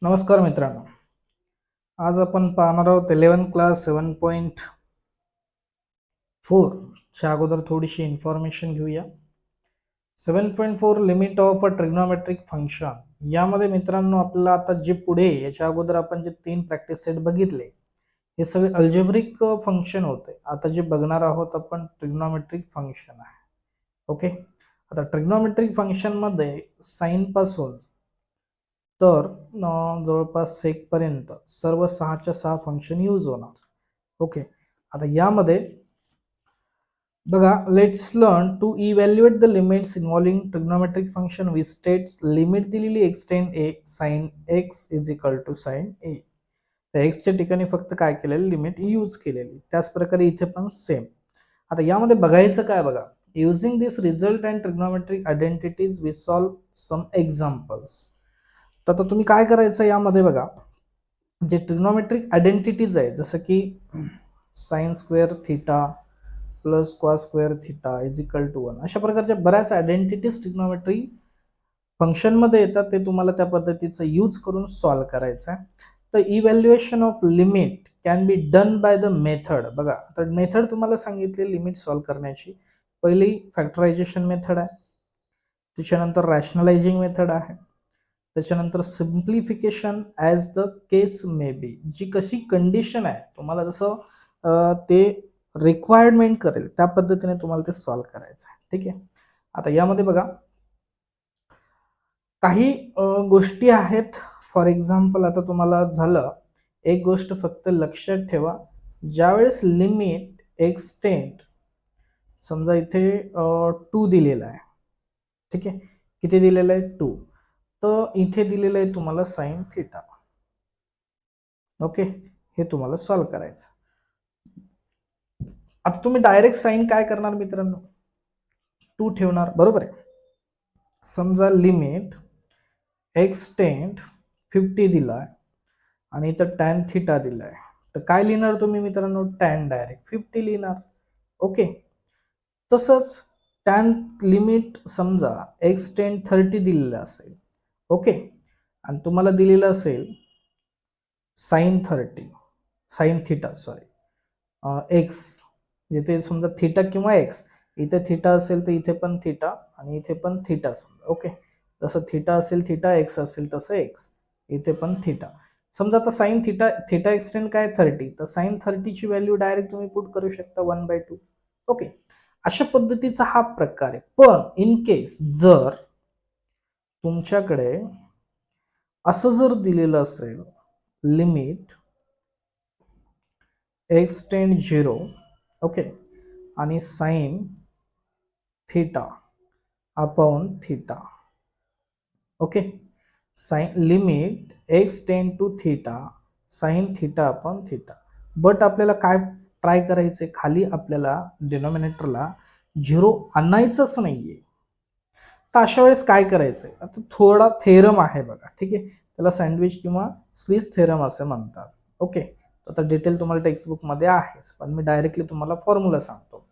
नमस्कार मित्रांनो. आज आपण पाहणार आहोत 11th क्लास 7.4 च्या अगोदर थोडीशी इन्फॉर्मेशन घेऊया. 7.4 limit of a trigonometric function. यामध्ये मित्रांनो आपल्याला आता जे पुढे याच्या अगोदर आपण जे 3 प्रॅक्टिस सेट बघितले हे सगळे अल्जेब्रिक फंक्शन होते. आता जे बघणार आहोत आपण ट्रिग्नोमेट्रिक फंक्शन आहे. ओके. आता ट्रिग्नोमेट्रिक फंक्शन मध्ये साइन पासून तर जवळपास सेक पर्यंत सर्व 6च्या 6 फंक्शन यूज होणार. ओके. आता यामध्ये बघा, let's learn to evaluate the limits involving trigonometric function with states. Limit दिलेली x tend a sine x is equal to sine a. तर एक्सच्या ठिकाणी फक्त काय केलेलं, लिमिट यूज केलेली. त्याच प्रकारे इथे पण सेम. आता यामध्ये बघायचं काय बघा, using this result and trigonometric identities we solve some examples. तर आता तुम्ही काय करायचं यामध्ये बघा, जे ट्रिग्नोमेट्रिक आयडेंटिटीज आहे जसं की sine square theta plus cos square theta is equal to 1, अशा प्रकारच्या बऱ्याच आयडेंटिटीज ट्रिग्नोमेट्री फंक्शन मध्ये येतात. ते तुम्हाला त्या पद्धतीचं यूज करून सॉल्व्ह करायचं आहे. तर evaluation of limit can be done by the method. बघा, तर मेथड तुम्हाला सांगितले लिमिट सॉल्व्ह करण्याची. पहिली फॅक्टरायझेशन मेथड आहे, त्याच्यानंतर रॅशनलायझिंग मेथड आहे, त्याच्यानंतर simplification as the case may be. जी कशी कंडिशन आहे तुम्हाला जसं ते रिक्वायरमेंट करेल त्या पद्धतीने तुम्हाला ते सॉल्व्ह करायचं आहे. ठीक आहे. आता यामध्ये बघा काही गोष्टी आहेत. फॉर एक्झाम्पल आता तुम्हाला झालं, एक गोष्ट फक्त लक्षात ठेवा, ज्यावेळेस लिमिट एक्सटेंड, समजा इथे 2 दिलेला आहे. ठीक आहे. किती दिलेलं आहे, 2. तर इथे दिलेलं आहे तुम्हाला साइन थिटा. ओके. हे तुम्हाला सॉल्व्ह करायचं. आता तुम्ही डायरेक्ट साइन काय करणार मित्रांनो, 2 ठेवणार, बरोबर आहे. समजा लिमिट एक्सटेंड 50 दिलाय आणि इथं टॅन थिटा दिलाय, तर काय लिहिणार तुम्ही मित्रांनो, टॅन डायरेक्ट 50 लिहिणार. ओके. तसंच टॅन लिमिट समजा एक्सटेंड 30 दिलेलं असेल. ओके. आणि तुम्हाला दिलेलं असेल sine 30 sine theta sorry x, जिथे समजा थिटा किंवा एक्स, इथे थिटा असेल तर इथे पण थिटा आणि इथे पण थिटा समजा. ओके. जसं थिटा असेल थिटा, एक्स असेल तसं एक्स, इथे पण थिटा. समजा आता साइन थिटा, थिटा एक्सटेंड काय 30, तर साइन 30 ची व्हॅल्यू डायरेक्ट तुम्ही पुट करू शकता 1/2. ओके. अशा पद्धतीचा हा प्रकार आहे. पण इन केस जर तुमच्याकडे असं जर दिलेलं असेल, लिमिट एक्स टेंड 0, ओके, आणि sine theta upon theta. Okay. Sine limit x tend to theta sine theta upon theta. But आपल्याला काय ट्राय करायचंय, खाली आपल्याला डिनॉमिनेटरला 0 आणायचंच नाहीये. तर अशा वेळेस काय करायचंय, आता थोडा थेरम आहे बघा. ठीक आहे. त्याला सँडविच किंवा स्विस थेरम असे म्हणतात. ओके. आता डिटेल तुम्हाला टेक्स्टबुक मध्ये आहेच, पण मी डायरेक्टली तुम्हाला फॉर्म्युला सांगतो.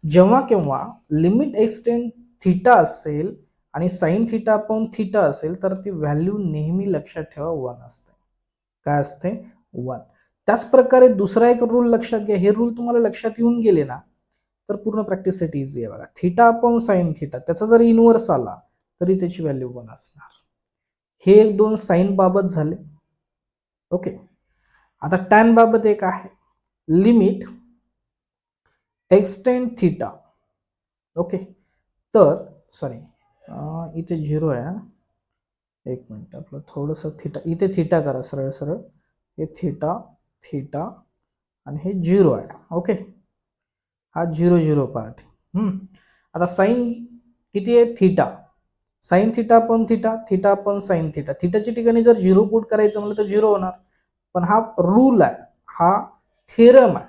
जेव्हा केव्हा लिमिट एक्सटेंड थिटा असेल आणि साइन थिटा अपॉन थिटा असेल, तर ती व्हॅल्यू नेहमी लक्षात ठेवा 1 असते. काय असते, 1. त्याच प्रकारे दुसरा एक रूल लक्षात घ्या. हे रूल तुम्हाला लक्षात येऊन गेले ना, तर पूर्ण प्रॅक्टिस साठी इझी आहे. बघा, थिटा अपॉन साइन थिटा, त्याचा जर इनव्हर्स आला तरी त्याची व्हॅल्यू 1 असणार. हे एक दोन साइन बाबत झाले. ओके. आता टॅन बाबत एक आहे, लिमिट एक्सटेंड थिटा. ओके. तर सॉरी, इथे 0 आहे. एक मिनिट, आपलं थोडंसं थिटा, इथे थिटा करा सरळ सरळ. हे थिटा थिटा आणि हे 0 आहे. ओके. हा 0 पार्ट. आता साइन किती आहे, theta, sine theta upon theta, theta upon sine theta. थिटाच्या ठिकाणी जर 0 पुट करायचं म्हणलं तर 0 होणार. पण हा रूल आहे, हा थेरम आहे.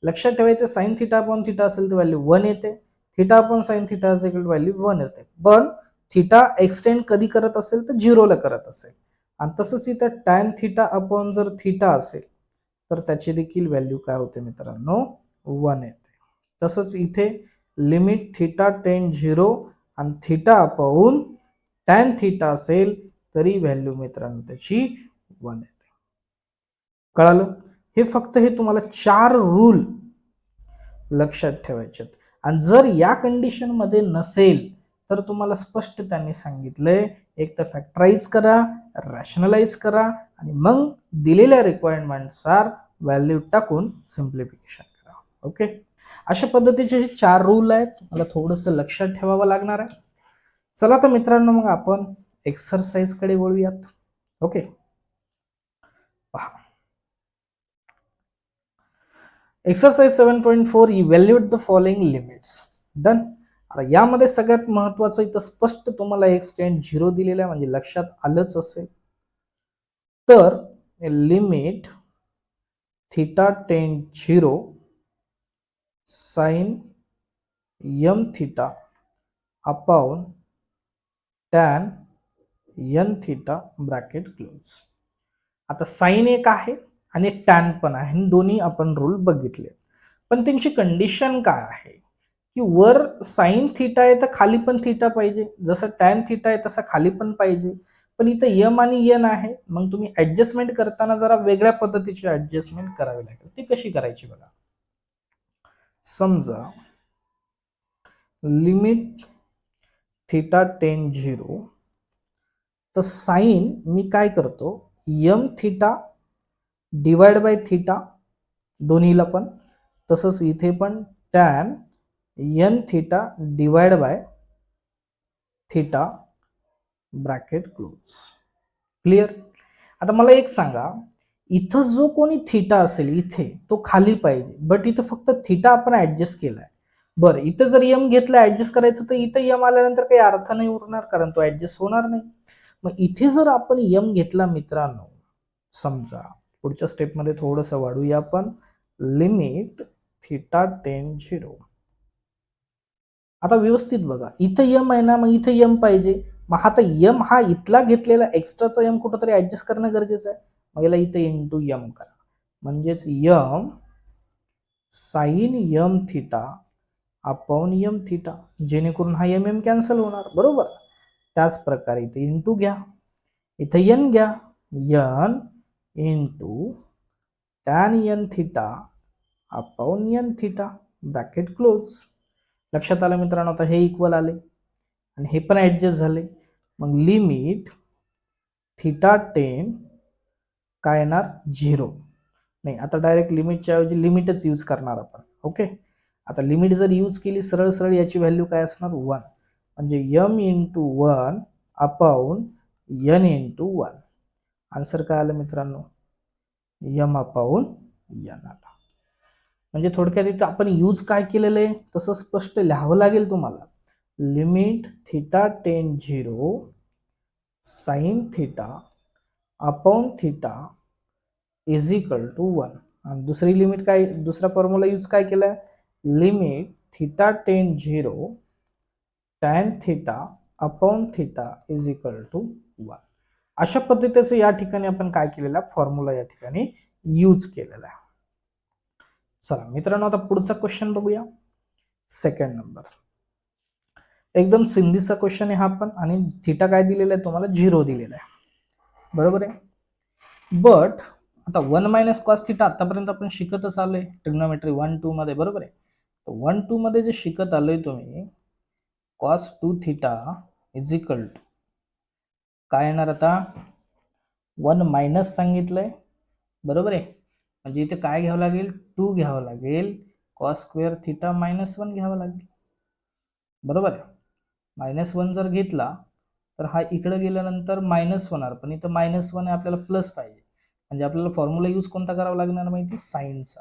लक्षात ठेवायचं, साइन थिटा अपॉन थिटा असेल तर व्हॅल्यू 1 येते, थिटा अपॉन साइन थिटा असेल तर व्हॅल्यू 1 असते. पण थिटा एक्सटेंड कधी करत असेल तर 0 ला करत असेल. आणि तसंच इथं टॅन थिटा अपॉन जर थिटा असेल तर त्याची देखील व्हॅल्यू काय होते मित्रांनो, 1 येते. तसंच इथे लिमिट थिटा टेंड 0 आणि थिटा अपॉन टॅन थिटा असेल तरी व्हॅल्यू मित्रांनो त्याची 1 येते. कळालं? हे फक्त हे तुम्हाला 4 रूल लक्षात ठेवायचे आहेत. आणि जर या कंडिशन मध्ये नसेल तर तुम्हाला स्पष्ट त्यांनी सांगितलंय एक तर फॅक्टराइज करा, रॅशनलाइज करा आणि मग दिलेल्या रिक्वायरमेंटनुसार व्हॅल्यू टाकून सिम्प्लिफिकेशन करा. ओके, अशा पद्धतीचे हे 4 रूल आहेत, मला थोडंसं लक्षात ठेवावं लागणार आहे. चला तर मित्रांनो, मग आपण एक्सरसाइज कडे वळूयात. ओके, पहा exercise 7.4 evaluate the following limits. Done. आता यामध्ये सगळ्यात महत्वाचं इथं स्पष्ट तुम्हाला x टेंड 0 दिलेला आहे, म्हणजे लक्षात आलंच असेल. तर limit theta tend 0 sine m theta upon tan n theta bracket close. आता साइन एक आहे आणि टॅन पण आहे, दोन्ही आपण रूल बघितले. पण त्यांची कंडिशन काय आहे की वर साइन थीटा आहे तर खाली पण थीटा पाहिजे, जसं टॅन थीटा आहे तसं खाली पण पाहिजे. पण इथं यम आणि एन आहे, मग तुम्ही ऍडजस्टमेंट करताना जरा वेगळ्या पद्धतीची ऍडजस्टमेंट करावी लागेल. ती कशी करायची बघा. समजा लिमिट थीटा टेंड 0, तर साइन मी काय करतो, m theta divide by theta दोन्हीला पण, तसंच इथे पण tan n theta divide by theta bracket close. Clear? आता मला एक सांगा, इथं जो कोणी थीटा असेल इथे तो खाली पाहिजे, बट इथं फक्त थीटा आपण ऍडजस्ट केलाय. बरं, इथं जर यम घेतला ऍडजस्ट करायचं तर इथं यम आल्यानंतर काही अर्थ नाही उरणार, कारण तो ऍडजस्ट होणार नाही. मग इथे जर आपण यम घेतला मित्रांनो, समजा पुढच्या स्टेपमध्ये थोडंसं वाढूया आपण, लिमिट थीटा टेंड 0. आता व्यवस्थित बघा, इथं यम आहे ना, मग इथं यम पाहिजे. मग आता यम हा इथला घेतलेला एक्स्ट्राचा यम कुठंतरी ऍडजस्ट करणं गरजेचं आहे. मग याला इथं इंटू यम करा, म्हणजेच m sine m theta upon m theta, जेणेकरून हा यम एम कॅन्सल होणार. बरोबर? त्याच प्रकारे इथे इंटू घ्या, इथं यन घ्या, n into tan n theta upon n theta bracket close. लक्षात आलं मित्रांनो? आता हे इक्वल आले आणि हे पण ऍडजस्ट झाले. मग लिमिट थीटा टेन काय येणार, 0. नाही, आता डायरेक्ट लिमिटच्या ऐवजी लिमिटच यूज करणार आपण. ओके, आता लिमिट जर यूज केली सरळ सरळ याची व्हॅल्यू काय असणार, 1, म्हणजे m into 1 upon n into 1. Answer काय आलं मित्रांनो, यम अपॉन एन आला. म्हणजे थोडक्यात इथं आपण यूज काय केलेलं आहे तसं स्पष्ट लिहावं लागेल तुम्हाला. Limit theta tend 0 sine theta upon theta is equal to 1. आणि दुसरी लिमिट काय, दुसरा फॉर्म्युला यूज काय केलाय, limit theta tend 0 tan theta upon theta is equal to 1. अशा पद्धतीचं या ठिकाणी आपण काय केलेला फॉर्म्युला या ठिकाणी यूज केलेला आहे. चला मित्रांनो, आता पुढचा क्वेश्चन बघूया. सेकंड नंबर, एकदम सिंधीचा क्वेश्चन आहे हा पण, आणि थीटा काय दिलेला आहे तुम्हाला, 0 दिलेला आहे. बरोबर आहे? बट आता 1 मायनस कॉस थीटा आतापर्यंत आपण शिकतच आलोय ट्रिग्नोमेट्री 1-2 मध्ये. बरोबर आहे? 1-2 मध्ये जे शिकत आलोय तुम्ही, cos 2 theta is equal to काय येणार, आता 1 मायनस सांगितलंय. बरोबर आहे? म्हणजे इथे काय घ्यावं लागेल, 2 घ्यावं लागेल, कॉस स्क्वेअर थीटा मायनस 1 घ्यावं लागेल. बरोबर आहे? -1 जर घेतला तर हा इकडे गेल्यानंतर मायनस होणार, पण इथं -1 आहे, आपल्याला प्लस पाहिजे. म्हणजे आपल्याला फॉर्म्युला यूज कोणता करावा लागणार माहिती, साइनचा.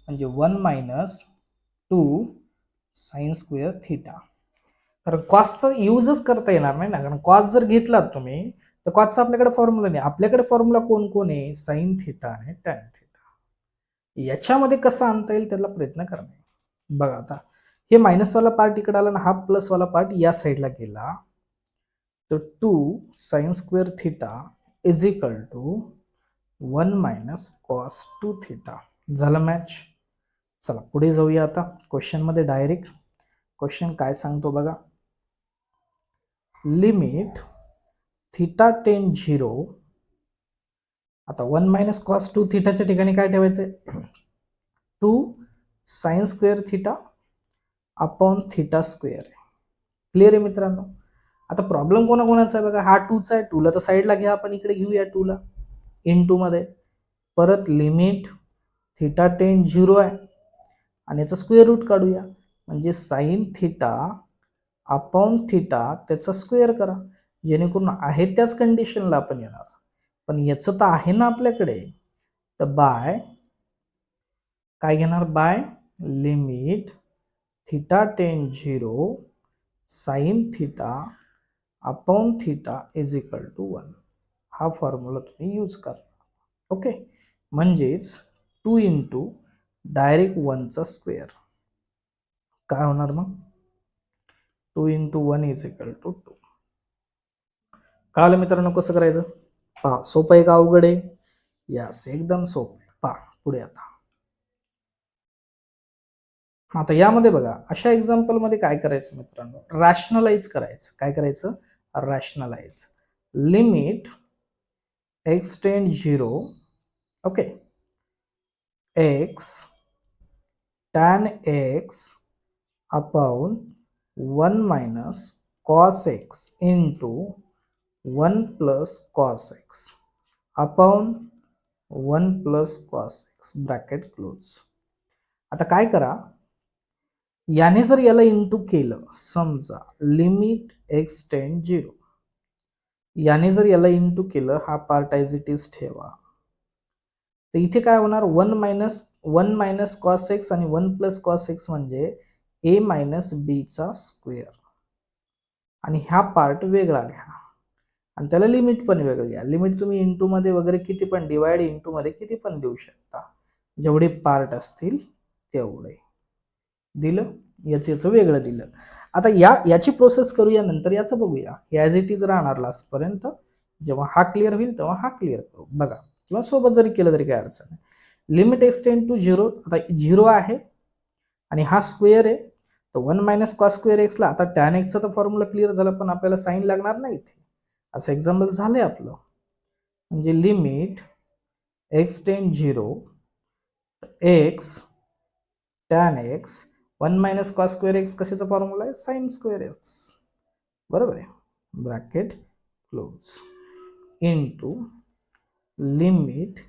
म्हणजे 1 मायनस 2 साइन स्क्वेअर थीटा. कारण कॉसचा यूजच करता येणार नाही ना, कारण कॉस जर घेतलात तुम्ही तर कॉसचा आपल्याकडे फॉर्म्युला नाही. आपल्याकडे फॉर्म्युला कोण आहे, साइन थीटा आणि टॅन थीटा. याच्यामध्ये कसं आणता येईल त्याला प्रयत्न करणे. बघा, आता हे मायनस वाला पार्ट इकडे आला ना, हा प्लस वाला पार्ट या साईडला गेला, तर 2 sine square theta is equal to 1 minus cos 2 theta. झालं मॅच. चला पुढे जाऊया आता क्वेश्चन मध्ये डायरेक्ट. क्वेश्चन काय सांगतो बघा, लिमिट थीटा टेंड 0 आता 1 मायनस कॉस 2 थिटाच्या ठिकाणी काय ठेवायचंय 2 sine square theta upon theta square आहे. क्लिअर आहे मित्रांनो. आता प्रॉब्लेम कोणाकोणाचा आहे बघा, हा 2चा आहे, 2ला तर साईडला घ्या, आपण इकडे घेऊया 2ला इन 2 मध्ये. परत लिमिट थिटा टेन 0 आहे आणि याचा स्क्वेअर रूट काढूया, म्हणजे साइन थिटा अपॉन थिटा त्याचा स्क्वेअर करा, जेणेकरून आहे त्याच कंडिशनला आपण येणार. पण याचं तर आहे ना आपल्याकडे, तर बाय काय घेणार, by limit theta tend 0 sine theta upon theta is equal to 1. हा फॉर्म्युला तुम्ही यूज करा. ओके, म्हणजेच 2 इंटू डायरेक्ट 1चा स्क्वेअर काय होणार मग 2 इंटू 1 इज इक्वल टू 2. कळालं मित्रांनो कसं करायचं. पहा सोपं आहे का अवघड आहे. यस एकदम सोपं आहे. पहा पुढे आता यामध्ये बघा अशा एक्झाम्पल मध्ये काय करायचं मित्रांनो, रॅशनलाइज करायचं. काय करायचं, रॅशनलाइज. लिमिट x टेंड 0 okay x tan x upon 1 minus cos x into 1 plus cos x upon 1 plus cos x bracket close. आता काय करा, याने जर याला इंटू केलं, समजा लिमिट x टेंड 0, याने जर याला इंटू केलं, हा पार्ट ॲज इट इज ठेवा, तर इथे काय होणार 1 मायनस कॉस एक्स आणि 1 प्लस कॉस एक्स म्हणजे a मायनस बी चा स्क्वेअर, आणि हा पार्ट वेगळा घ्या आणि त्याला लिमिट पण वेगळं घ्या. लिमिट तुम्ही इंटू मध्ये वगैरे किती पण, डिवाइड इंटू मध्ये किती पण देऊ शकता, जेवढे पार्ट असतील तेवढे दिलं, याचं वेगळं दिलं. आता याची प्रोसेस करूया, नंतर याचं बघूया. ॲज इट इज राहणार लास्ट पर्यंत. जेव्हा हा क्लिअर होईल तेव्हा हा क्लिअर करू बघा, किंवा सोबत जरी केलं तरी काय अडचण नाही. लिमिट एक्सटेंड टू 0, आता 0 आहे आणि हा स्क्वेअर आहे, तर 1 मायनस कॉस स्क्वेअर एक्सला, आता टॅन एक्सचा तर फॉर्म्युला क्लिअर झाला, पण आपल्याला साईन लागणार नाही इथे. असं एक्झाम्पल झालंय आपलं, म्हणजे limit x tend 0 x tan x 1 minus cos square x कशाचा फॉर्म्युला आहे, साइन स्क्वेअर एक्स, बरोबर आहे, bracket close, into limit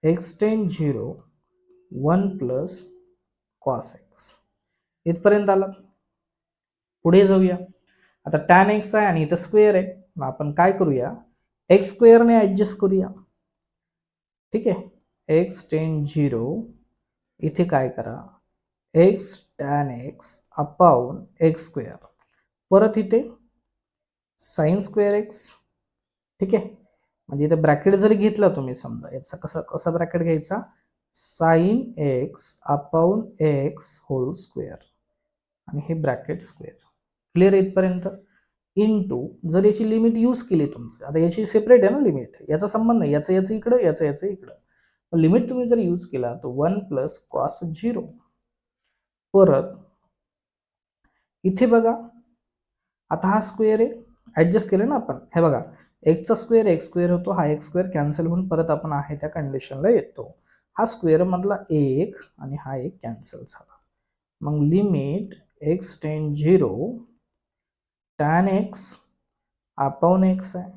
x tend 0 1 plus cos x. इथपर्यंत आला. पुढे जाऊया. आता टॅन एक्स आहे आणि इथं स्क्वेअर आहे, मग आपण काय करूया, एक्स स्क्वेअरने ऍडजस्ट करूया. ठीक आहे, एक्स टेंड 0 इथे काय करा, x tan x upon x square, परत इथे साइन स्क्वेअर एक्स. ठीक आहे, म्हणजे इथे ब्रॅकेट जरी घेतला तुम्ही, समजा याचा कसा ब्रॅकेट घ्यायचा, sine x upon x whole square, आणि हे ब्रॅकेट स्क्वेअर. क्लिअर इथपर्यंत. इंटू जर याची लिमिट यूज केली तुमचं, आता याची सेपरेट आहे ना लिमिट, याचा संबंध नाही, याचं इकडं, याचं इकडं, लिमिट तुम्ही जर यूज केला तर 1 प्लस कॉस 0. परत इथे बघा, आता हा स्क्वेअर आहे, ऍडजस्ट केलं ना आपण, हे बघा एक्सचा स्क्वेअर एक्स स्क्वेअर होतो, हा एक्स स्क्वेअर कॅन्सल होऊन परत आपण आहे त्या कंडिशनला येतो. हा स्क्वेअर मधला एक आणि हा एक कॅन्सल झाला, मग limit x tend 0 tan x upon x आहे,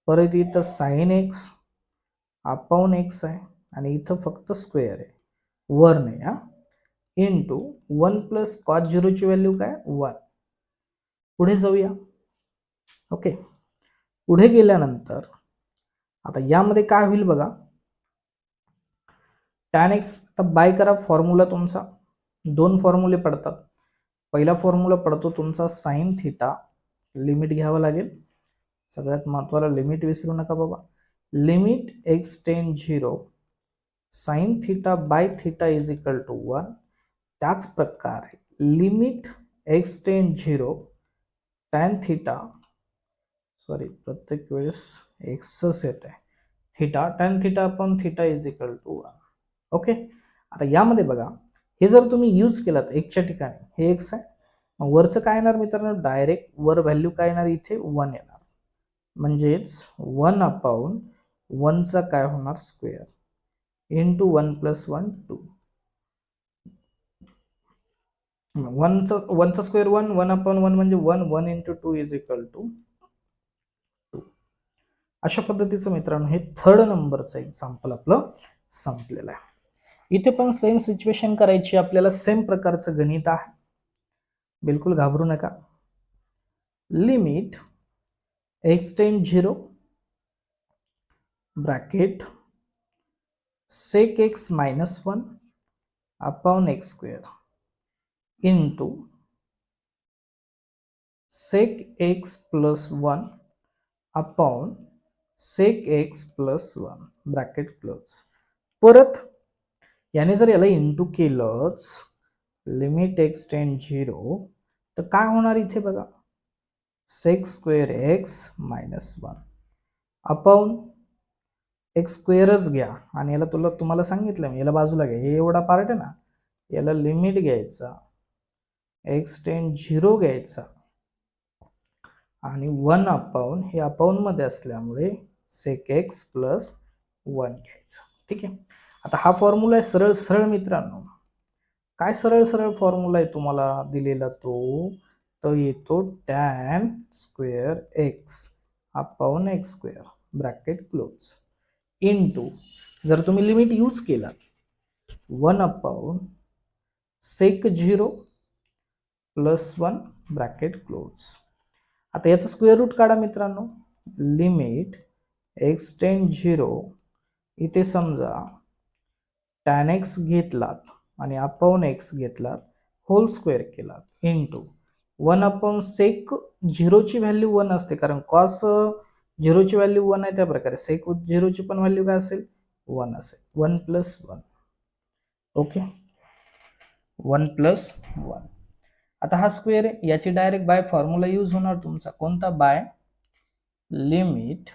परत इथं साइन एक्स अपॉन एक्स आहे, आणि इथं फक्त स्क्वेअर आहे, वर नाही हा, इंटू 1 प्लस कॉस 0 ची व्हॅल्यू काय 1. पुढे जाऊया. ओके, पुढे गेल्यानंतर आता यामध्ये काय होईल बघा, टॅन एक्स, आता बाय करा फॉर्म्युला तुमचा, दोन फॉर्म्युले पडतात. पहिला फॉर्म्युला पडतो तुमचा साइन थिटा, लिमिट घ्यावं लागेल, सगळ्यात महत्वाला लिमिट विसरू नका बाबा. Limit x tend 0 sine theta by theta is equal to 1. त्याच प्रकारे limit x tend 0 tan theta, sorry प्रत्येक वेळेस एक्सच येत आहे, theta tan theta upon theta is equal to 1. Okay, आता यामध्ये बघा, हे जर तुम्ही यूज केलात एक्सच्या ठिकाणी, हे एक्स आहे, मग वरचं काय येणार मित्रांनो, डायरेक्ट वर व्हॅल्यू काय येणार, इथे 1 येणार, म्हणजेच 1 अपॉन 1चा काय होणार स्क्वेअर इंटू 1 प्लस 1 2. 1चा स्क्वेअर 1, 1/1 म्हणजे 1, 1 इंटू 2 इज इक्वल टू 2. अशा पद्धतीचं मित्रांनो हे थर्ड नंबरचं एक्झाम्पल आपलं संपलेलं आहे. इथे पण सेम सिच्युएशन करायची आपल्याला, सेम प्रकारचं गणित आहे, बिलकुल घाबरू नका. लिमिट x टेंड 0 bracket sec x minus 1 upon x square into sec x plus 1 upon sec x plus 1 bracket close. परत याने जर याला इंटू केलंच लिमिट x टेंड 0 तर काय होणार इथे बघा, sec square x minus 1 upon x स्क्वेअरच घ्या, आणि याला तुम्हाला सांगितलं मी याला बाजूला घ्या, हे एवढा पार्ट आहे ना याला लिमिट घ्यायचा, x टेंड 0 घ्यायचा आणि 1 अपॉन हे अपॉन मध्ये असल्यामुळे sec x प्लस 1 घ्यायचा. ठीक आहे. आता हा फॉर्म्युला आहे सरळ सरळ मित्रांनो. काय सरळ सरळ फॉर्म्युला आहे तुम्हाला दिलेला तो येतो tan square x upon x square bracket close into, जर तुम्ही लिमिट यूज केला 1 upon sec 0 plus 1 bracket close. आता याचा स्क्वेअर रूट काढा मित्रांनो. लिमिट x टेंड 0 इथे समजा tan x घेतलात आणि अपॉन x घेतलात, होल स्क्वेअर केलात इंटू 1 अपॉन sec 0 ची व्हॅल्यू 1 असते, कारण cos 0 ची व्हॅल्यू 1 आहे, त्या प्रकारे sec 0 ची पण व्हॅल्यू काय असेल 1 असेल. 1 प्लस 1. Okay, 1 plus 1. आता हा स्क्वेअर आहे, याची डायरेक्ट बाय फॉर्म्युला यूज होणार तुमचा कोणता, बाय लिमिट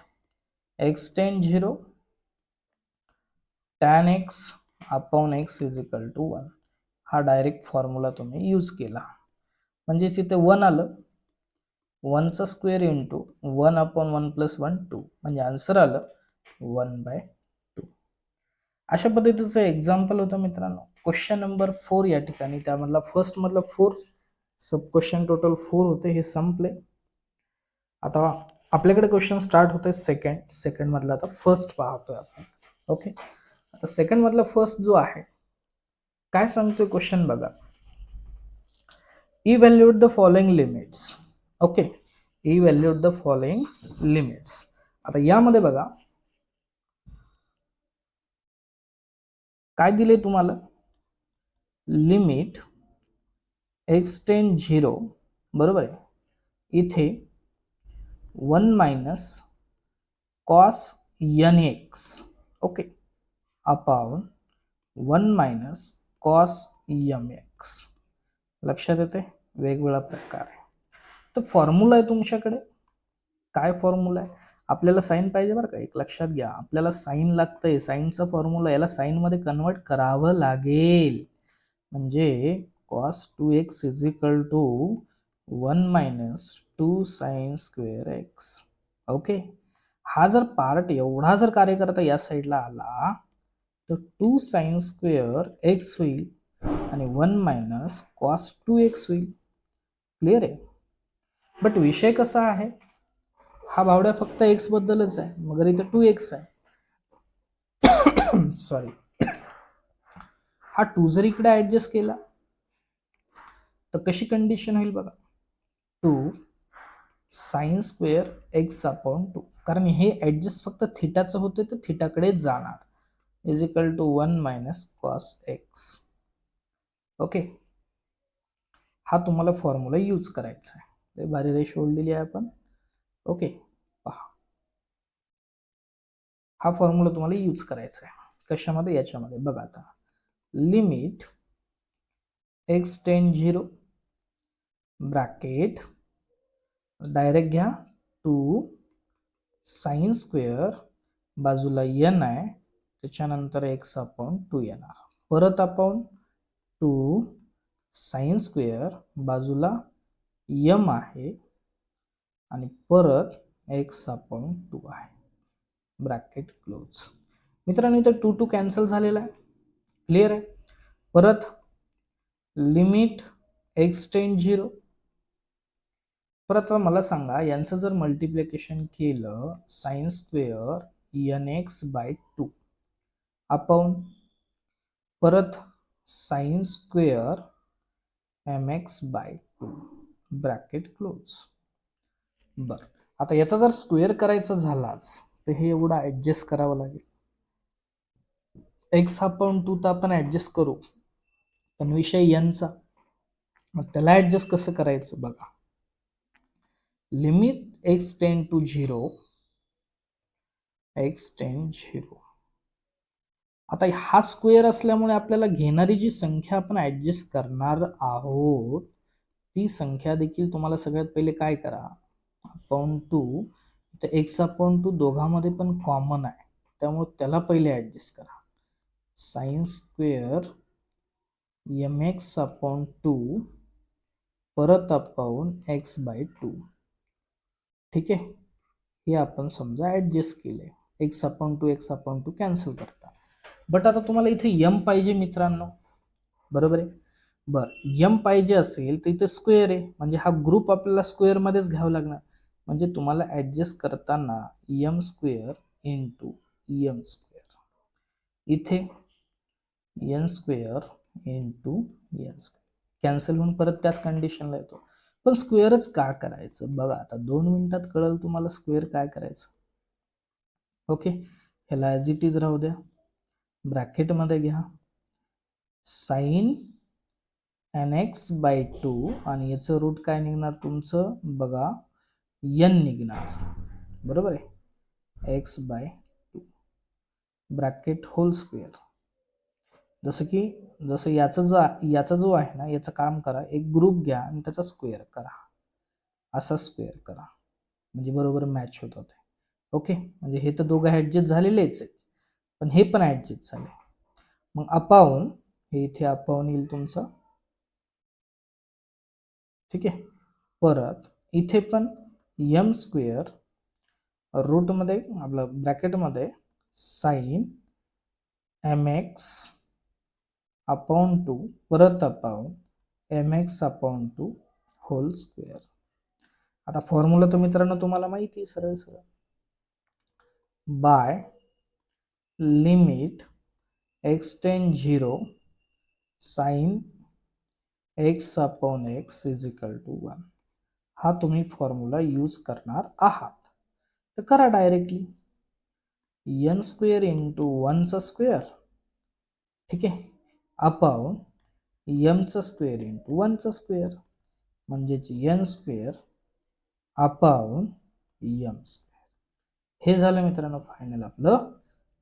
x टेंड 0 tan x upon x is equal to 1. हा डायरेक्ट फॉर्म्युला तुम्ही यूज केला म्हणजेच इथे 1 आलं, 1 चा स्क्वेअर इंटू 1 अपॉन 1 प्लस 1 2 म्हणजे आन्सर आलं 1/2. अशा पद्धतीचं एक्झाम्पल होतं मित्रांनो. क्वेश्चन नंबर 4 या ठिकाणी, त्यामधला फर्स्ट मधला 4 सब क्वेश्चन टोटल 4 होते, हे संपले. आता आपल्याकडे क्वेश्चन स्टार्ट होते सेकंड मधला आता फर्स्ट पाहतोय आपण. ओके, आता सेकंड मधला फर्स्ट जो आहे काय सांगतोय क्वेश्चन बघा. Evaluate the following limits. Okay, evaluate the following limits. आता यामध्ये बघा काय दिले तुम्हाला, लिमिट x टेंड 0 बरोबर आहे, इथे 1 minus cos nx okay upon 1 minus cos mx. लक्षात येते, वेगवेगळा प्रकार आहे. तर फॉर्म्युला आहे तुमच्याकडे, काय फॉर्म्युला आहे, आपल्याला साइन पाहिजे बरं का, एक लक्षात घ्या, आपल्याला साइन लागतंय, साइनचा फॉर्म्युला याला साइन मध्ये कन्वर्ट करावं लागेल. म्हणजे cos 2x is equal to 1 minus 2 sine square x. Okay, हा जर पार्ट एवढा जर कार्य करता या साईडला आला तर 2 साइन स्क्वेअर x होईल आणि 1 मायनस कॉस 2x होईल. क्लिअर आहे. बट विषय कसा आहे, हा भावड्या फक्त x बद्दलच आहे, मगर इथे 2x आहे. सॉरी, हा 2 जर इकडे ऍडजस्ट केला तर कशी कंडिशन होईल बघा, 2 साइन स्क्वेअर x अपॉन 2, कारण हे ऍडजस्ट फक्त थिटाचं होते तर थिटाकडे जाणार, is equal to 1 minus cos x. Okay, हा तुम्हाला फॉर्म्युला यूज करायचा आहे. भारी रेश ओढलेली आहे आपण. ओके, पहा हा फॉर्म्युला तुम्हाला यूज करायचा आहे कशामध्ये, याच्यामध्ये बघा. आता लिमिट x टेंड 0 ब्रॅकेट डायरेक्ट घ्या 2 साइन स्क्वेअर बाजूला n आहे, त्याच्यानंतर x अपॉन 2 येणार, परत अपॉन 2 साइन स्क्वेअर बाजूला m आहे आणि परत x अपॉन 2 आहे. Bracket close. मित्रांनो इथे 2 कॅन्सल झालेला आहे. क्लिअर आहे. परत लिमिट एक्स टेंड 0. परत मला सांगा, यांचं जर मल्टिप्लिकेशन केलं sine square n x by 2 upon परत sine square m x by 2 bracket close. बर, आता याचा जर स्क्वेअर करायचा झालाच तर हे एवढं ऍडजस्ट करावं लागेल. एक्स अपॉन 2 तर आपण ऍडजस्ट करू, पण विषय यांचा, मग त्याला ऍडजस्ट कसं करायचं बघा. Limit x tend to 0 x tend 0. आता हा स्क्वेअर असल्यामुळे आपल्याला घेणारी जी संख्या आपण ऍडजस्ट करणार आहोत ती संख्या देखील तुम्हाला सगळ्यात पहिले काय करा, अपॉन 2. तर एक्स अपॉन 2 दोघांमध्ये पण कॉमन आहे, त्यामुळे त्याला पहिले ऍडजस्ट करा. Sine square m x upon 2 परत अपॉन एक्स बाय 2. ठीक आहे, हे आपण समजा ऍडजस्ट केले. एक्स अपॉन 2 कॅन्सल करता. बट आता तुम्हाला इथे यम पाहिजे मित्रांनो, बरोबर आहे. बर, यम पाहिजे असेल तर इथे स्क्वेअर आहे, म्हणजे हा ग्रुप आपल्याला स्क्वेअर मध्येच घ्यावा लागणार. म्हणजे तुम्हाला ऍडजस्ट करताना m square into m square, इथे n square into n square cancel होऊन परत त्याच कंडिशनला येतो. पण स्क्वेअरच का करायचं बघा, आता 2 मिनिटात कळेल तुम्हाला स्क्वेअर काय करायचं. ओके, ह्याला ॲज इट इज राहू द्या, ब्रॅकेटमध्ये घ्या साइन एन एक्स बाय 2 आणि याचं रूट काय निघणार तुमचं बघा, एन निघणार, बरोबर आहे, x by 2 bracket whole square. जसं याचा जो आहे ना, याचं काम करा, एक ग्रुप घ्या आणि त्याचा स्क्वेअर करा, असा स्क्वेअर करा, म्हणजे बरोबर मॅच होत होते. ओके, म्हणजे हे तर दोघं ऍडजस्ट झालेलेच आहेत, पण हे पण ऍडजस्ट झाले. मग अपाऊन हे इथे अपाऊन येईल तुमचं. ठीक आहे, परत इथे पण एम स्क्वेअर रूट मध्ये आपलं ब्रॅकेटमध्ये साइन एम एक्स अपॉन 2 परत upon m x upon 2 whole square. आता फॉर्म्युला तर मित्रांनो तुम्हाला माहिती आहे, सरळ सरळ bye limit x tend 0 sine x upon x is equal to 1. हा तुम्ही फॉर्म्युला यूज करणार आहात, तर करा डायरेक्टली. एन स्क्वेअर इंटू 1चा स्क्वेअर, ठीक आहे, अपॉन एमचा स्क्वेअर इंटू 1चा स्क्वेअर, म्हणजेच n square upon m square. हे झालं मित्रांनो फायनल आपलं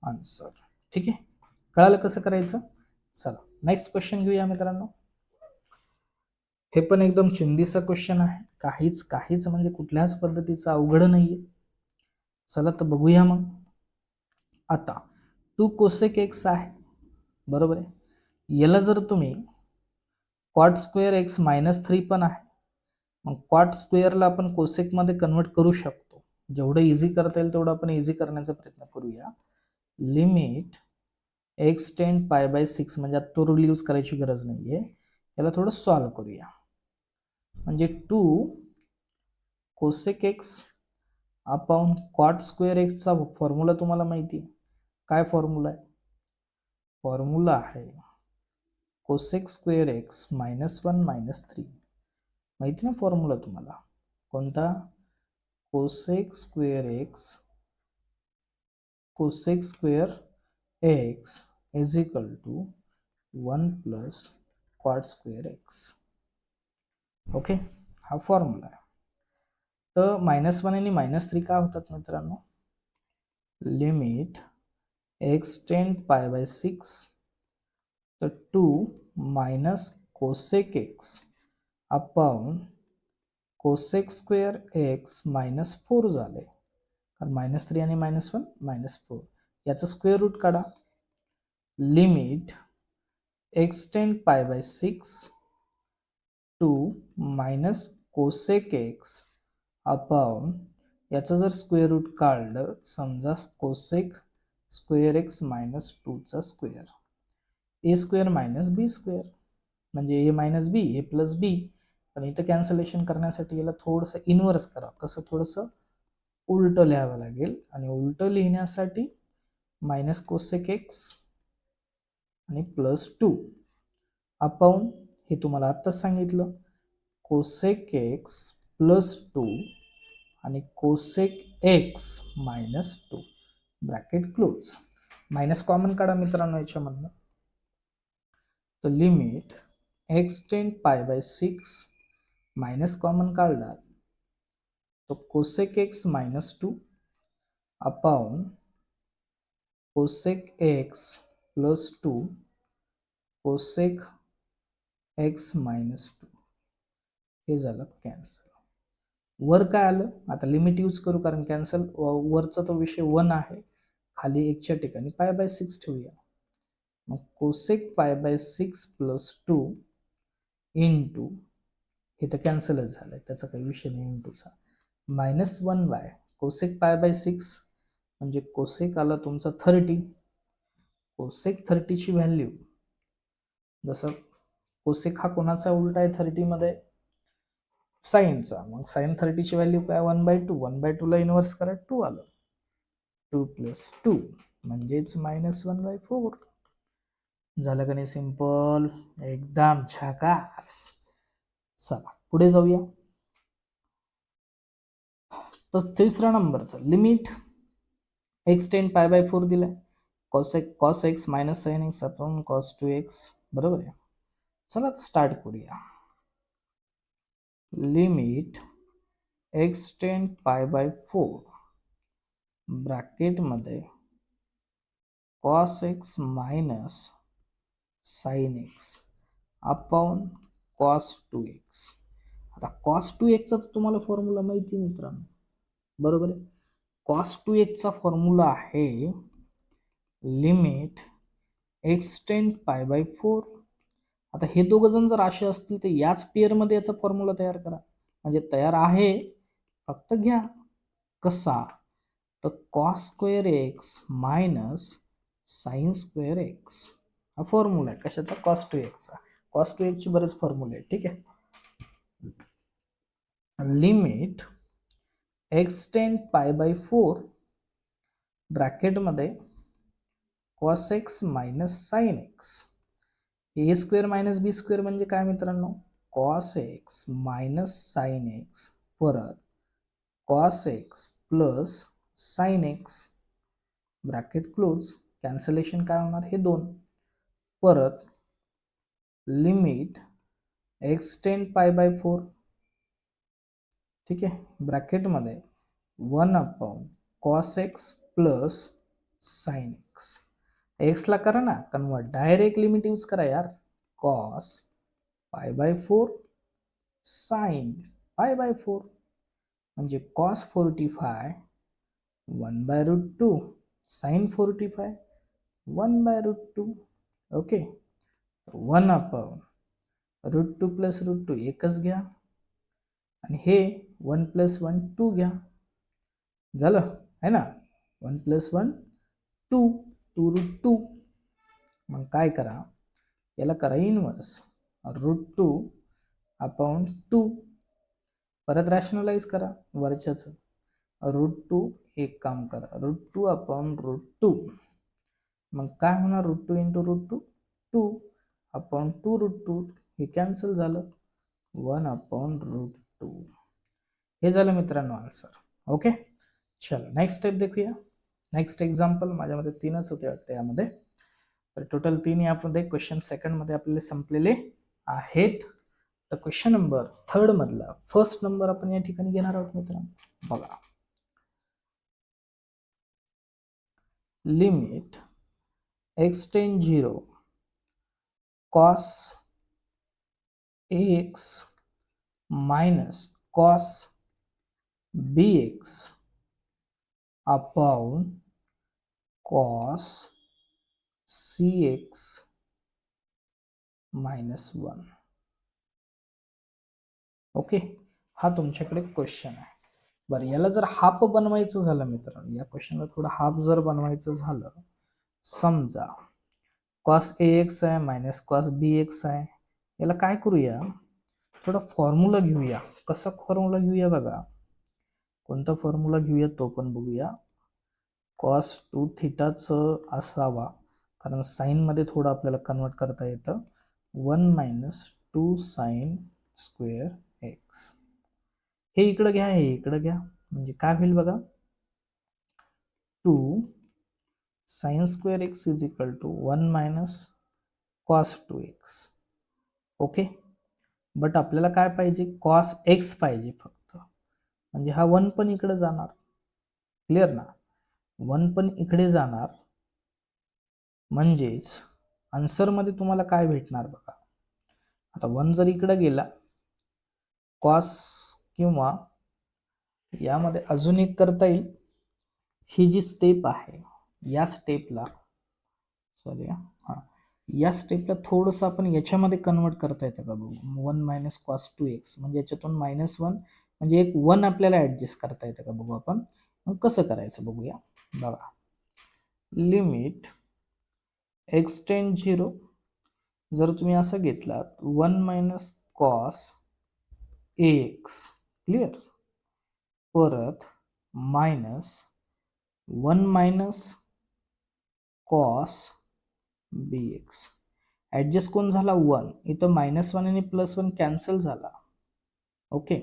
आन्सर. ठीक आहे, कळालं कसं करायचं. चला नेक्स्ट क्वेश्चन घेऊया मित्रांनो. हे पण एकदम चिंदीचा क्वेश्चन आहे, काहीच म्हणजे कुठल्याच पद्धतीचा अवघड नाहीये. चला तर बघूया मग. आता 2 कोसेक एक्स आहे, बरोबर आहे. याला जर तुम्ही कॉट स्क्वेअर एक्स -3 पण आहे, मग कॉट स्क्वेअरला आपण कोसेक मध्ये कन्वर्ट करू शकतो. जेवढं इझी करता येईल तेवढं आपण इझी करण्याचा प्रयत्न करूया. Limit x tend pi by 6, म्हणजे आता तो रूल यूज करायची गरज नाहीये, याला थोडं सॉल्व्ह करूया. म्हणजे 2 cosec x upon cot square एक्सचा फॉर्म्युला तुम्हाला माहिती आहे. काय फॉर्म्युला आहे? फॉर्म्युला आहे कोसेक स्क्वेअर एक्स -1 -3. माहिती ना फॉर्म्युला तुम्हाला कोणता? Cosec square x is equal to 1 plus cot square x. Okay, हा फॉर्म्युला आहे. तर -1 आणि -3 काय होतात मित्रांनो? Limit x tend pi by 6, तर 2 minus cosec x upon cosec square x -4 झाले, कारण -3 आणि -1 -4. याचा स्क्वेअर रूट काढा. Limit x tend pi by 6 2 minus cosec x upon याचं जर स्क्वेअर रूट काढलं, समजा कोसेक स्क्वेअर एक्स मायनस 2चा स्क्वेअर, a square minus b square, म्हणजे a minus B A plus बी. पण इथं कॅन्सलेशन करण्यासाठी याला थोडंसं इन्व्हर्स करा. कसं? थोडंसं उलटं लिहावं लागेल, आणि उलटं लिहिण्यासाठी मायनस कोसेक एक्स आणि प्लस 2 अपॉन, हे तुम्हाला आत्ताच सांगितलं, कोसेक एक्स प्लस 2 आणि cosec x minus 2 bracket close. Minus common काढा मित्रांनो याच्यामधनं. तर limit x tend pi by 6 minus common काढला तो cosec x minus 2 upon cosec x plus 2 cosec x minus 2. हे झालं कॅन्सल. वर काय आलं? आता लिमिट यूज करू, कारण कॅन्सल वरचा तो विषय 1 आहे, खाली 1च्या ठिकाणी पाय बाय 6 ठेवूया. मग cosec pi by 6 plus 2 into, हे तर कॅन्सलच झालंय, त्याचा काही विषय नाही इंटूचा, minus 1 by cosec pi by 6 म्हणजे कोसेक आला तुमचा 30. कोसेक 30ची व्हॅल्यू, जसं कोसेक हा कोणाचा उलटा आहे 30 मध्ये? साईनचा. मग साईन 30ची व्हॅल्यू काय? 1/2. 1/2 ला इन्व्हर्स करा, 2 आलं. 2 प्लस 2 म्हणजेच मायनस 1/4. झालं का नाही? सिंपल, एकदम झकास. चला पुढे जाऊया. तर तिसरा नंबरचं limit x tend pi by 4 दिलाय, cos x minus sine x upon cos 2x, बरोबर आहे. चला आता स्टार्ट करूया. Limit x tend pi by 4 ब्रॅकेटमध्ये cos x minus sine x upon cos 2x. आता कॉस 2x चा तुम्हाला फॉर्म्युला माहिती मित्रांनो, बरोबर आहे. कॉस 2x चा फॉर्म्युला आहे limit x tend pi by 4. आता हे दोघं जण जर असे असतील तर याच पेअरमध्ये याचा फॉर्म्युला तयार करा, म्हणजे तयार आहे, फक्त घ्या. कसा? तर cos square x minus sine square x हा फॉर्म्युला आहे. कशाचा? कॉस 2x चा. कॉस 2x ची बरेच फॉर्म्युले आहेत, ठीक आहे. Limit x tend pi by 4 ब्रॅकेटमध्ये cos x minus sine x. A square minus b square म्हणजे काय मित्रांनो? Cos x minus sine x परत cos x plus sine x bracket close. Cancellation काय होणार? हे 2 परत limit x tend pi by 4, ठीक आहे, ब्रॅकेटमध्ये 1 upon cos x plus sine x. एक्सला करा ना कन्वर्ट, डायरेक्ट लिमिट यूज करा यार. कॉस पाय बाय 4 साइन पाय बाय 4 म्हणजे cos 45 1/√2 sine 45 1/√2. Okay, 1 upon √2 plus √2 एकच घ्या, आणि हे 1 प्लस 1 2 घ्या. झालं आहे ना? 1 प्लस 1 2 2√2. मग काय करा? याला करा इनवर्स, √2 अपॉन 2 परत रॅशनलाइज करा वरच्याचं. √2 एक काम करा, √2 अपॉन √2. मग काय होणार? √2 इंटू √2 2 अपॉन 2√2. हे कॅन्सल झालं, 1 अपॉन √2. हे झालं मित्रांनो आन्सर. ओके, चलो नेक्स्ट स्टेप देखूया. नेक्स्ट एक्झाम्पल माझ्यामध्ये 3च होते वाटते यामध्ये, तर टोटल 3 यामध्ये क्वेश्चन सेकंडमध्ये आपल्याला संपलेले आहेत. तर क्वेश्चन नंबर 3 मधला फर्स्ट नंबर आपण या ठिकाणी घेणार आहोत मित्रांनो. बघा, limit x tend 0 cos ax minus cos bx upon cos cx minus 1. Okay, हा तुमच्याकडे क्वेश्चन आहे. बरं, याला जर हाफ बनवायचं झालं मित्रांनो, या क्वेश्चनला थोडं हाफ जर बनवायचं झालं, समजा कॉस ए एक्स आहे मायनस कॉस बी एक्स आहे, याला काय करूया, थोडा फॉर्म्युला घेऊया. कसा फॉर्म्युला घेऊया बघा, कोणता फॉर्म्युला घेऊया तो पण बघूया. कॉस 2 थिटाच असावा, कारण साईन मध्ये थोडं आपल्याला कन्वर्ट करता येतं. 1 मायनस 2 साईन स्क्वेअर एक्स, हे इकडं घ्या, हे इकडं घ्या, म्हणजे काय होईल बघा, 2 sine square x is equal to 1 minus cos 2x. Okay, but आपल्याला काय पाहिजे, कॉस एक्स पाहिजे फक्त, म्हणजे हा 1 पण इकडे जाणार. क्लिअर ना, 1 पण इकडे जाणार, म्हणजेच आन्सर मध्ये तुम्हाला काय भेटणार बघा. आता 1 जर इकडे गेला, कॉस, किंवा यामध्ये अजून एक करता येईल, ही जी स्टेप आहे या स्टेपला, सॉरी हा, या स्टेपला थोडस आपण याच्यामध्ये कन्वर्ट करता येतं का बघू. 1 मायनस कॉस 2x, म्हणजे याच्यातून -1, म्हणजे एक 1 आपल्याला ऍडजस्ट करता येतं का बघू आपण. मग कसं करायचं बघूया. बघा, लिमिट एक्स टेंड 0, जर तुम्ही असं घेतलात 1 मायनस कॉस ax, क्लिअर, परत minus 1 minus cos bx, adjust कोण झाला 1, इथं -1 आणि +1 कॅन्सल झाला. ओके,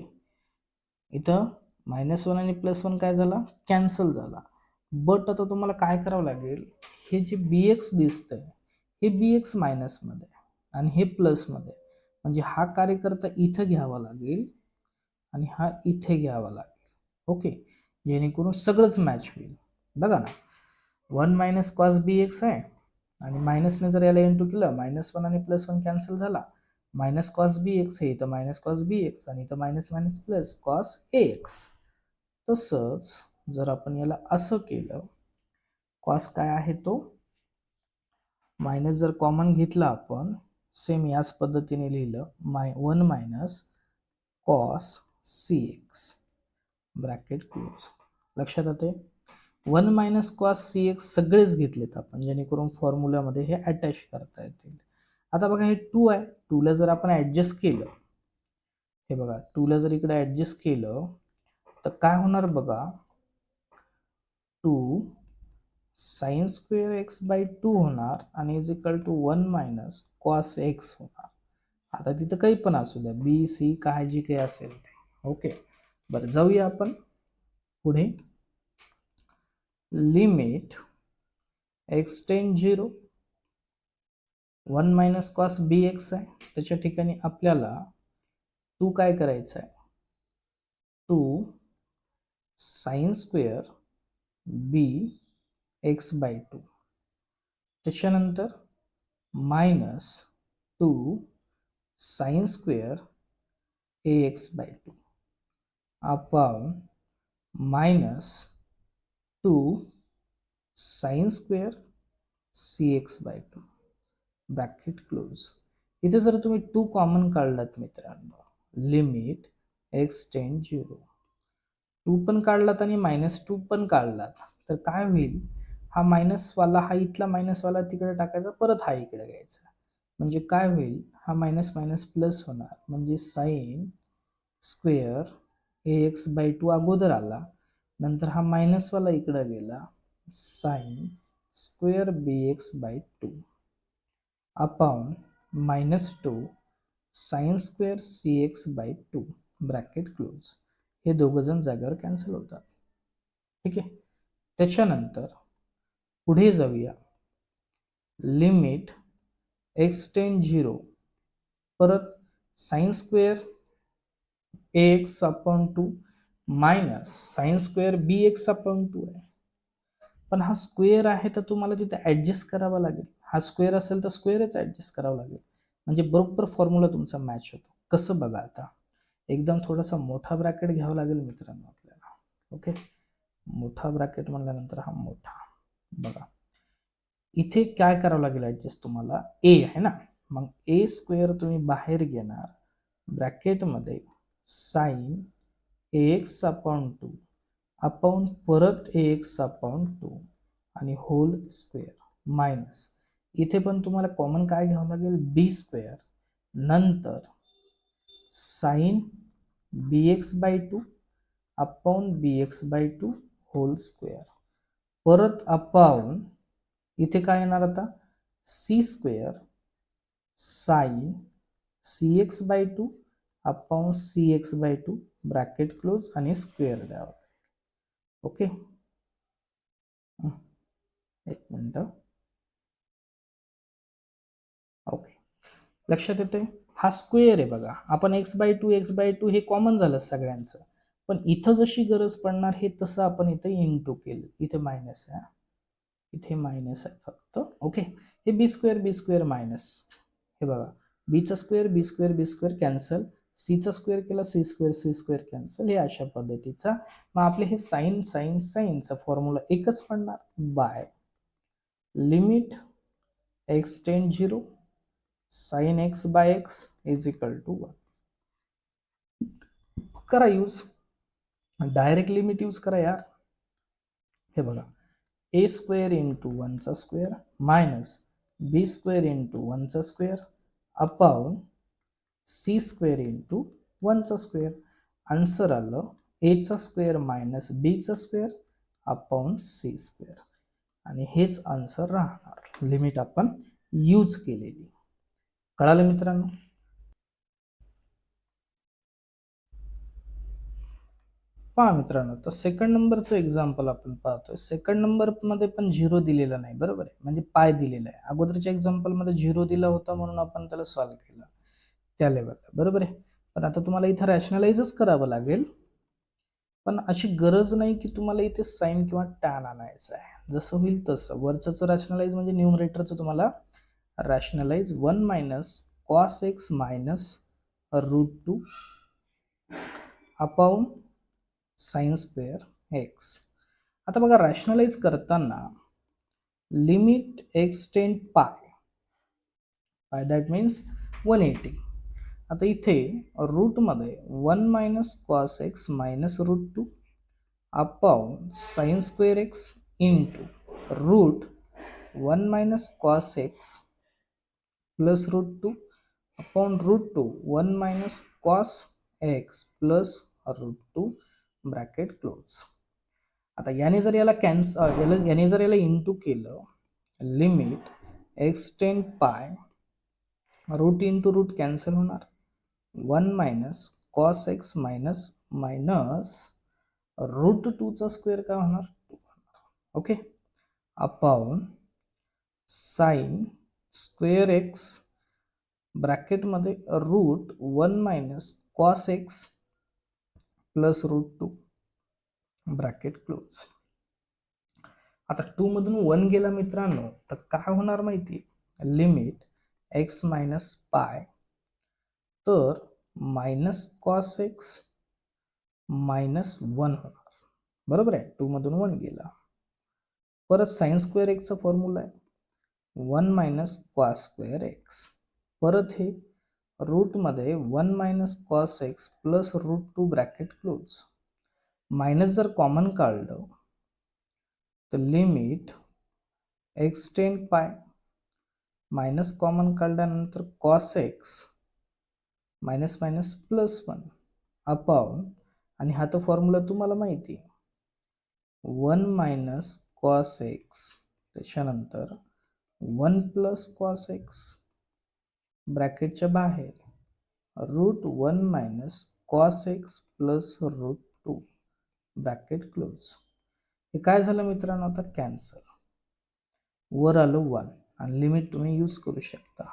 इथं -1 आणि +1 काय झाला, कॅन्सल झाला. बट आता तुम्हाला काय करावं लागेल, हे जे bx दिसतंय हे bx मायनस मध्ये आणि हे प्लस मध्ये, म्हणजे हा कार्यकर्ता इथं घ्यावा लागेल आणि हा इथे घ्यावा लागेल. ओके, जेणेकरून सगळंच मॅच होईल. बघा ना, 1 मायनस कॉस bx आहे, आणि मायनसने जर याला इंटू केलं, -1 आणि +1 कॅन्सल झाला, मायनस कॉस बी एक्स हे इथं मायनस कॉस बी एक्स, आणि इथं minus minus plus cos A x. तसंच जर आपण याला असं केलं, कॉस काय आहे तो मायनस जर कॉमन घेतला आपण, सेम याच पद्धतीने लिहिलं, 1 minus cos c x, bracket close. लक्षात येते, 1 मायनस कॉस सी एक्स सगळेच घेतलेत आपण, जेणेकरून फॉर्म्युल्यामध्ये हे अटॅच करता येतील. आता बघा, हे 2 आहे, 2 ला जर आपण ऍडजस्ट केलं, हे बघा 2 ला जर इकडे ऍडजस्ट केलं तर काय होणार बघा, 2 साइन स्क्वेअर एक्स बाय 2 होणार, आणि is equal to 1 minus cos x होणार. आता तिथं काही पण असू द्या, बी सी काय जी काही असेल ते. ओके, बरं, जाऊया आपण पुढे. Limit x tend 0, 1 minus cos बी एक्स आहे, त्याच्या ठिकाणी आपल्याला 2 काय करायचं आहे, 2 sine square b x by 2, त्याच्यानंतर -2 sine square a x by 2 upon -2 sine square c x by 2, bracket close. इथे जर तुम्ही 2 कॉमन काढलात मित्रांनो, लिमिट एक्स टेंड 0, 2 पण काढलात आणि -2 पण काढलात, तर काय होईल, हा मायनसवाला, हा इथला मायनसवाला तिकडे टाकायचा, परत हा इकडे घ्यायचा, म्हणजे काय होईल, हा मायनस मायनस प्लस होणार, म्हणजे sine square a x by 2 अगोदर आला, नंतर हा मायनसवाला इकडे गेला, sine square b x by 2 upon -2 sine square c x by 2, bracket close. हे दोघं जण जागेवर कॅन्सल होतात. ठीक आहे, त्याच्यानंतर पुढे जाऊया. लिमिट एक्स टेंड 0, परत sine square a x upon 2 minus sine square b x upon 2 आहे, पण हा स्क्वेअर आहे तर तुम्हाला तिथे ऍडजस्ट करावा लागेल. हा स्क्वेअर असेल तर स्क्वेअरच ऍडजस्ट करावा लागेल, म्हणजे बरोबर फॉर्म्युला तुमचा मॅच होतो. कसं बघा, आता एकदम थोडासा मोठा ब्रॅकेट घ्यावा लागेल मित्रांनो आपल्याला. ओके, मोठा ब्रॅकेट म्हणल्यानंतर हा मोठा, बघा इथे काय करावं लागेल ऍडजस्ट तुम्हाला, ए आहे ना, मग ए स्क्वेअर तुम्ही बाहेर घेणार, ब्रॅकेटमध्ये साइन एक्स अपॉन 2 अपॉन परत एक्स अपॉन 2 आणि होल स्क्वेअर मायनस इथे पण तुम्हाला कॉमन काय घ्यावं लागेल बी स्क्वेअर नंतर sine b x by 2 upon b x by 2 whole square परत अपॉन इथे काय येणार आता c square sine c x by 2 upon c x by 2 bracket close आणि स्क्वेअर द्यावा ओके एक मिनिट ओके लक्षात येते हा स्क्वेअर आहे बघा आपण एक्स बाय टू हे कॉमन झालं सगळ्यांचं पण इथं जशी गरज पडणार हे तसं आपण इथे इंटू केलं इथे मायनस आहे इथे मायनस आहे फक्त ओके हे बी स्क्वेअर मायनस हे बघा बी स्क्वेअर कॅन्सल सीचा स्क्वेअर केला सी स्क्वेअर कॅन्सल हे अशा पद्धतीचा मग आपले हे साईनचा फॉर्म्युला एकच पडणार bye limit x tend 0 sine x by x is equal to 1 करा यूज डायरेक्ट लिमिट यूज करा यार हे बघा ए स्क्वेअर इंटू 1चा square minus b square into 1चा square upon c square into 1चा स्क्वेअर आन्सर आलं एचा स्क्वेअर मायनस बीचा स्क्वेअर अपॉन सी स्क्वेअर आणि हेच आन्सर राहणार लिमिट आपण यूज केलेली कळालं मित्रांनो पहा मित्रांनो तर सेकंड नंबरचं एक्झाम्पल आपण पाहतोय सेकंड नंबर मध्ये पण 0 दिलेला नाही बरोबर आहे म्हणजे पाय दिलेला आहे अगोदरच्या एक्झाम्पल मध्ये 0 दिला होता म्हणून आपण त्याला सॉल्व्ह केलं त्या लेवलला बरोबर आहे पण आता तुम्हाला इथं रॅशनलाइजच करावं लागेल पण अशी गरज नाही की तुम्हाला इथे साइन किंवा टॅन आणायचं आहे जसं होईल तसं वरचं रॅशनलाइज म्हणजे न्यूमरेटरचं तुम्हाला rationalise 1 minus cos x minus √2 upon sine square x आता बघा रॅशनलाइज करताना लिमिट एक्स टेंड पाय दॅट मीन्स 180 आता इथे रूट मध्ये 1 minus cos x minus √2 upon sine square x into root 1 minus cos x plus √2 upon √2 1 minus cos x plus √2 bracket close आता याने जर याला याने जर याला इंटू केलं लिमिट एक्स टेंड पाय रूट इंटू रूट कॅन्सल होणार 1 minus cos x minus minus √2चा स्क्वेअर काय होणार 2 okay upon sine square x ब्रॅकेटमध्ये root 1 minus cos x plus √2 bracket close आता 2 मधून 1 गेला मित्रांनो तर काय होणार माहिती लिमिट एक्स मायनस पाय तर मायनस कॉस एक्स मायनस 1 होणार बरोबर आहे 2 मधून 1 गेला परत साइन स्क्वेअर एक्सचा फॉर्म्युला आहे 1 मायनस कॉस स्क्वेअर एक्स परत हे रूट मध्ये 1 minus cos x plus √2 bracket close minus जर कॉमन काढलं तर limit x tend pi minus common काढल्यानंतर cos x minus minus plus 1 upon आणि हा तो फॉर्म्युला तुम्हाला माहिती 1 मायनस कॉस एक्स त्याच्यानंतर 1 प्लस कॉस एक्स ब्रॅकेटच्या बाहेर root 1 minus cos x plus √2 bracket close हे काय झालं मित्रांनो आता कॅन्सल वर आलं 1 आणि लिमिट तुम्ही यूज करू शकता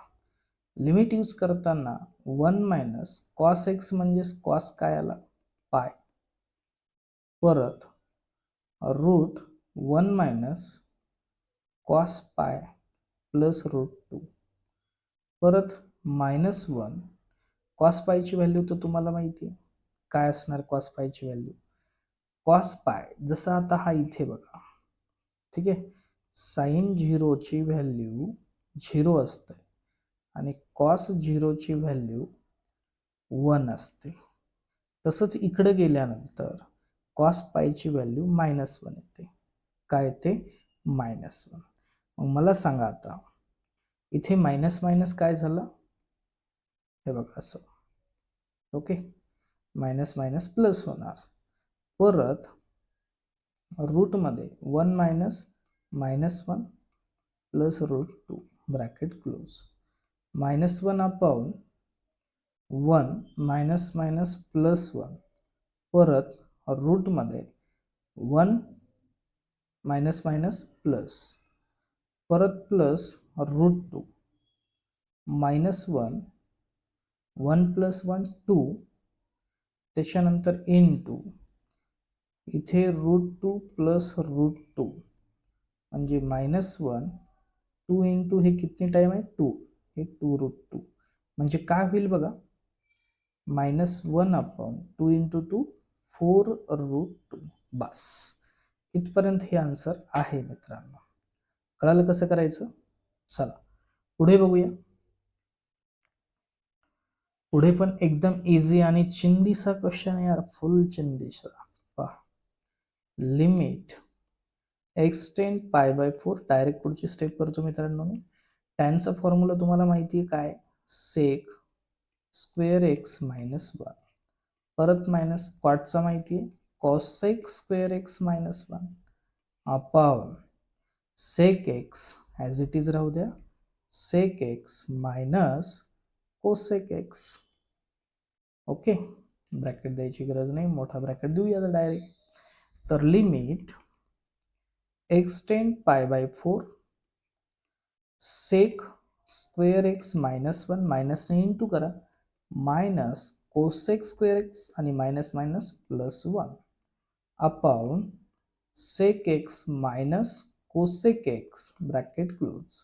लिमिट यूज करताना 1 मायनस कॉस एक्स म्हणजेच कॉस काय आला पाय परत root 1 minus cos pi plus √2 परत मायनस 1 कॉस पायची व्हॅल्यू तर तुम्हाला माहिती आहे काय असणार कॉस पायची व्हॅल्यू कॉस पाय जसं आता हा इथे बघा ठीक आहे साइन 0 ची व्हॅल्यू 0 असते आणि कॉस 0 ची व्हॅल्यू 1 असते तसंच इकडे गेल्यानंतर कॉस पायची व्हॅल्यू -1 येते. काय येते? -1. मग मला सांगा आता इथे मायनस मायनस काय झालं? हे बघा असं. ओके, मायनस मायनस प्लस होणार. परत रूटमध्ये 1 minus -1 plus √2 bracket close. -1 upon 1 minus minus +1 परत रूटमध्ये 1 मायनस मायनस प्लस परत प्लस √2 -1 1 + 1 2 त्याच्यानंतर इंटू इथे √2 प्लस √2 म्हणजे -1 2 इंटू हे किती टाइम आहे? 2. हे 2√2 म्हणजे काय होईल बघा? -1 अपॉन 2 इंटू 2 4√2. बस इथपर्यंत हे आन्सर आहे मित्रांनो. कळालं कसं करायचं? चला पुढे बघूया. पुढे पण एकदम इझी आणि चिंदीसा क्वेश्चन आहे यार, फुल चिंदीसा. पहा, लिमिट एक्सटेंड π/4. डायरेक्ट पुढची स्टेप करतो मित्रांनो. मी टॅनचा फॉर्म्युला तुम्हाला माहिती आहे काय? सेक स्क्वेअर एक्स -1 परत मायनस कॉटचा माहिती आहे cosec square x -1 upon sec x as it is राहू द्या, sec x minus cosec x. Okay, bracket द्यायची गरज नाही, मोठा ब्रॅकेट देऊया डायरेक्ट. तर limit x tend π/4 sec square x -1 मायनसने इंटू करा मायनस कोसेक स्क्वेअर एक्स आणि minus minus +1 upon sec x minus cosec x bracket close.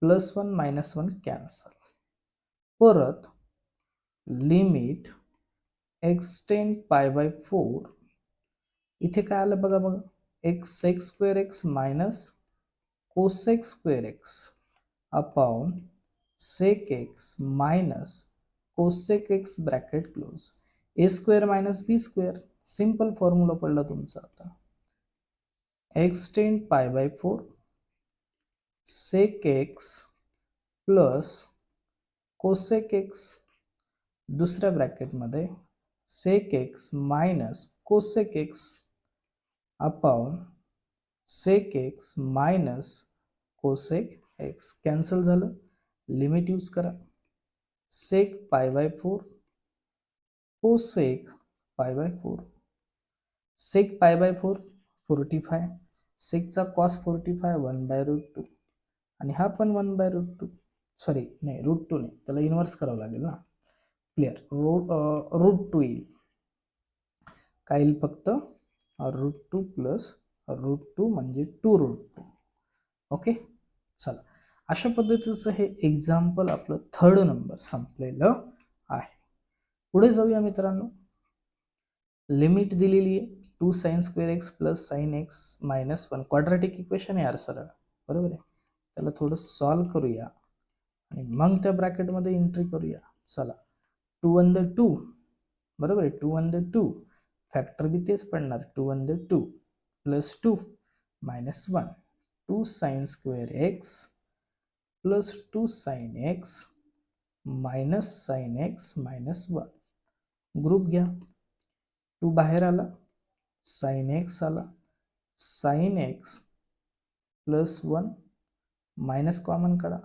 +1 -1 cancel. परत लिमिट एक्सटेंड π/4 इथे काय आलं बघा बघा, सेक square x minus cosec square x upon sec x minus cosec x bracket close. a² minus b². Simple formula पडला तुमचा आता. X tend π/4 sec x plus cosec x दुसऱ्या ब्रॅकेटमध्ये sec x minus cosec x upon sec x minus cosec x. Cancel झालं. Limit use करा. Sec π/4 cosec π/4. सेक π/4 45, सेकचा cos 45 1/√2 आणि हा पण 1/√2. सॉरी नाही, √2 नाही, त्याला इन्व्हर्स करावं लागेल ना. क्लिअर. √2 येईल. काय येईल? फक्त √2 प्लस √2 म्हणजे 2√2. ओके, चला अशा पद्धतीचं हे एक्झाम्पल आपलं 3rd नंबर संपलेलं आहे. पुढे जाऊया मित्रांनो. लिमिट दिलेली आहे 2 sin² x plus sin x -1. Quadratic equation आहे यार, सरळ बरोबर आहे. त्याला थोडं सॉल्व करूया आणि मग त्या ब्रॅकेटमध्ये एंट्री करूया. चला 2 1 2 बरोबर आहे. 2 1 2 फॅक्टर बी तेच पडणार. 2 1 2 plus 2 -1 2 sin² x plus 2 sin x minus sin x -1. Group घ्या. 2 बाहेर आला, sin x आला, sin x plus 1 minus common काढा,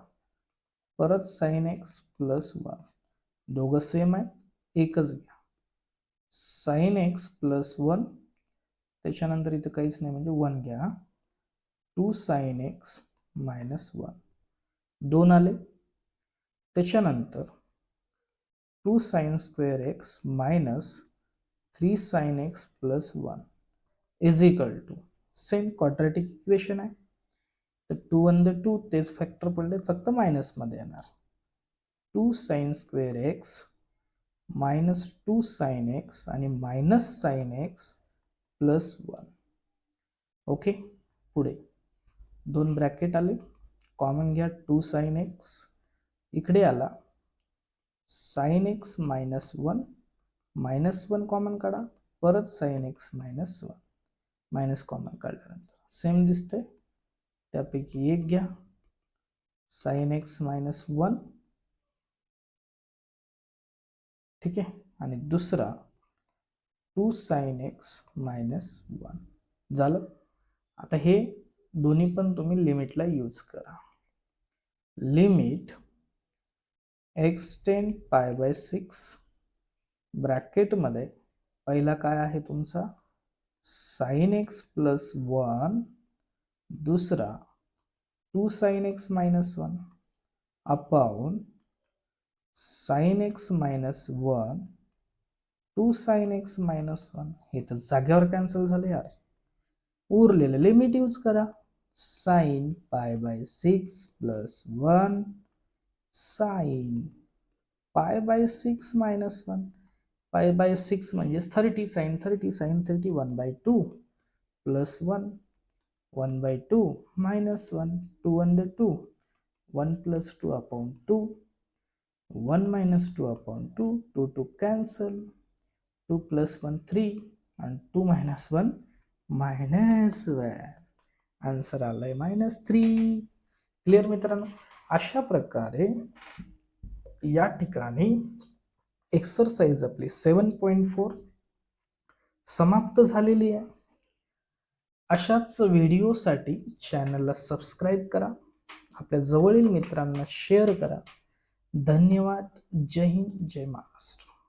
परत sin x प्लस 1. दोघं सेम आहे, एकच घ्या. sin x प्लस 1 त्याच्यानंतर इथं काहीच नाही म्हणजे 1 घ्या. 2 sin x -1 2 आले. त्याच्यानंतर 2 sin² x minus 3 sin x plus 1 is equal to same quadratic equation आहे. तर 2 1 2 तेच फॅक्टर पडले, फक्त मायनसमध्ये येणार. 2 sin² x minus 2 sin x आणि minus sin x plus 1. Okay, पुढे 2 ब्रॅकेट आले, कॉमन घ्या. 2 sin x इकडे आला, sin x -1 -1 कॉमन काढा, परत sin x -1 मायनस कॉमन काढल्यानंतर सेम दिसते, त्यापैकी एक घ्या sin x -1, ठीक आहे, आणि दुसरा 2 sin x -1 झालं. आता हे दोन्ही पण तुम्ही लिमिटला यूज करा. लिमिट x10 π/6 ब्रॅकेटमध्ये पहिला काय आहे तुमचा sin x + 1, दुसरा 2 sin x -1 upon sin x -1 2 sin x -1. हे तर जागेवर कॅन्सल झाले यार. उरलेलं लिमिट यूज करा. sin π/6 + 1 sin π/6 -1. π/6 म्हणजे 30 sin 30 sin 30 1/2 + 1 1/2 -1 2 1 2 1 + 2/2 1 - 2/2 2 2 cancel 2 + 1 3 and 2 - 1 -1. Answer आलाय -3. क्लिअर मित्रांनो. अशा प्रकारे या ठिकाणी एक्सरसाइज आपली 7.4 समाप्त झालेली आहे. अशाच व्हिडिओसाठी चॅनलला सबस्क्राईब करा, आपल्या जवळील मित्रांना शेअर करा. धन्यवाद. जय हिंद, जय महाराष्ट्र.